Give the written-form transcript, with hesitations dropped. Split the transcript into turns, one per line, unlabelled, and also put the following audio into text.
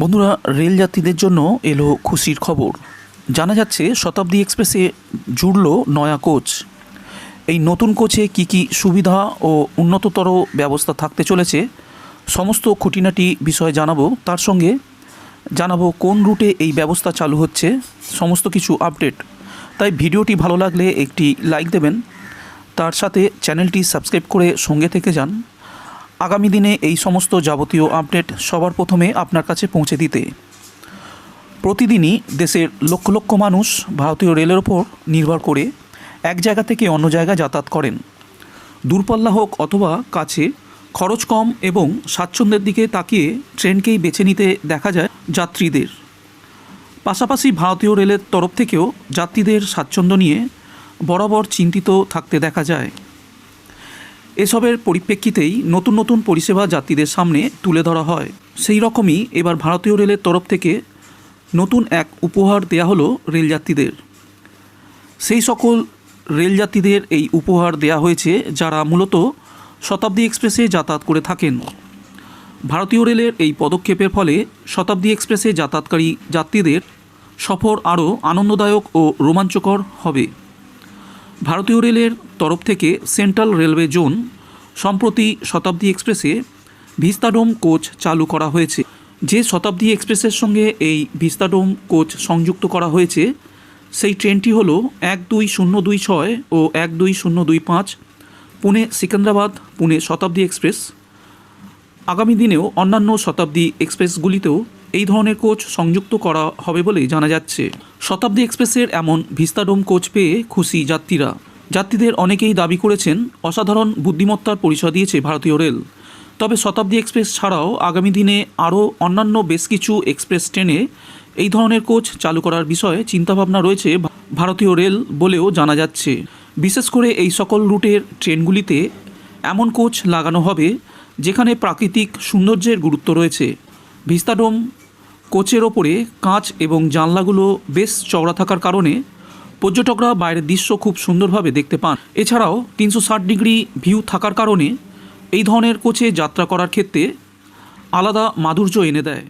বন্ধুরা, রেল যাত্রীদের জন্য এলো খুশির খবর। জানা যাচ্ছে শতাব্দী এক্সপ্রেসে জুড়ল নয়া কোচ। এই নতুন কোচে কি কি সুবিধা ও উন্নততর ব্যবস্থা থাকতে চলেছে সমস্ত খুঁটিনাটি বিষয় জানাবো। তার সঙ্গে জানাবো কোন রুটে এই ব্যবস্থা চালু হচ্ছে, সমস্ত কিছু আপডেট। তাই ভিডিওটি ভালো লাগলে একটি লাইক দেবেন, তার সাথে চ্যানেলটি সাবস্ক্রাইব করে সঙ্গে থেকে যান আগামী দিনে এই সমস্ত যাবতীয় আপডেট সবার প্রথমে আপনার কাছে পৌঁছে দিতে। প্রতিদিনই দেশের লক্ষ লক্ষ মানুষ ভারতীয় রেলের ওপর নির্ভর করে এক জায়গা থেকে অন্য জায়গায় যাতায়াত করেন। দূরপাল্লা হোক অথবা কাছে, খরচ কম এবং স্বাচ্ছন্দ্যের দিকে তাকিয়ে ট্রেনকেই বেছে নিতে দেখা যায় যাত্রীদের। পাশাপাশি ভারতীয় রেলের তরফ থেকেও যাত্রীদের স্বাচ্ছন্দ্য নিয়ে বরাবর চিন্তিত থাকতে দেখা যায়। এসবের পরিপ্রেক্ষিতেই নতুন নতুন পরিষেবা যাত্রীদের সামনে তুলে ধরা হয়। সেই রকমই এবার ভারতীয় রেলের তরফ থেকে নতুন এক উপহার দেয়া হলো রেলযাত্রীদের। সেই সকল রেলযাত্রীদের এই উপহার দেয়া হয়েছে যারা মূলত শতাব্দী এক্সপ্রেসে যাতায়াত করে থাকেন। ভারতীয় রেলের এই পদক্ষেপের ফলে শতাব্দী এক্সপ্রেসে যাতায়াতকারী যাত্রীদের সফর আরও আনন্দদায়ক ও রোমাঞ্চকর হবে। ভারতীয় রেলের তরফ থেকে সেন্ট্রাল রেলওয়ে জোন সম্প্রতি শতাব্দী এক্সপ্রেসে ভিস্তাডোম কোচ চালু করা হয়েছে। যে শতাব্দী এক্সপ্রেসের সঙ্গে এই ভিস্তাডোম কোচ সংযুক্ত করা হয়েছে সেই ট্রেনটি হলো 12026 ও 12025 পুনে সিকান্দ্রাবাদ পুনে শতাব্দী এক্সপ্রেস। আগামী দিনেও অন্যান্য শতাব্দী এক্সপ্রেসগুলিতেও এই ধরনের কোচ সংযুক্ত করা হবে বলে জানা যাচ্ছে। শতাব্দী এক্সপ্রেসের এমন ভিস্তাডোম কোচ পেয়ে খুশি যাত্রীরা। যাত্রীদের অনেকেই দাবি করেছেন অসাধারণ বুদ্ধিমত্তার পরিচয় দিয়েছে ভারতীয় রেল। তবে শতাব্দী এক্সপ্রেস ছাড়াও আগামী দিনে আরও অন্যান্য বেশ কিছু এক্সপ্রেস ট্রেনে এই ধরনের কোচ চালু করার বিষয়ে চিন্তাভাবনা রয়েছে ভারতীয় রেল বলেও জানা যাচ্ছে। বিশেষ করে এই সকল রুটের ট্রেনগুলিতে এমন কোচ লাগানো হবে যেখানে প্রাকৃতিক সৌন্দর্যের গুরুত্ব রয়েছে। ভিস্তাডোম কোচের ওপরে কাঁচ এবং জানলাগুলো বেশ চওড়া থাকার কারণে পর্যটকরা বাইরের দৃশ্য খুব সুন্দরভাবে দেখতে পান। এছাড়াও 360 ডিগ্রি ভিউ থাকার কারণে এই ধরনের কোচে যাত্রা করার ক্ষেত্রে আলাদা মাধুর্য এনে দেয়।